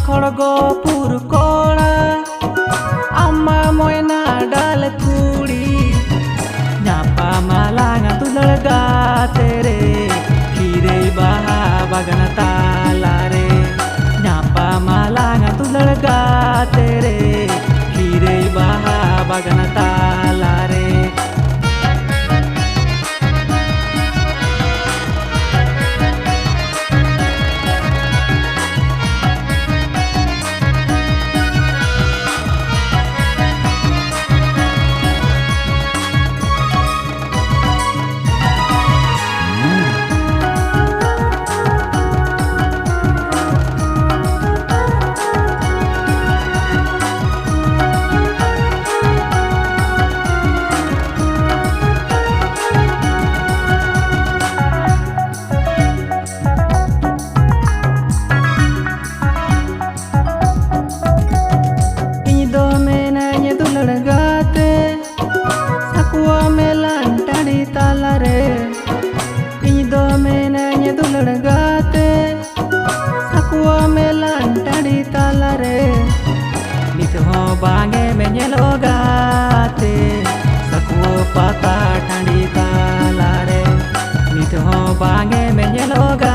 खड़गपुर कोड़ा अम्मा मोयना डाल कुड़ी नापा मालांगा तुलड़ गाते रे खीरे बहा बगन ताला रे नापा मालांगा तुलड़ गाते रे खीरे बहा बगन ताला रे लड़गाते सकुआ में लंटड़ी ताला रे इन दो में नैये दो लड़गाते सकुआ में लंटड़ी ताला रे नित हो बांगे में लोगाते सकुआ पता ठंडी ताला रे नित हो बांगे में लोगा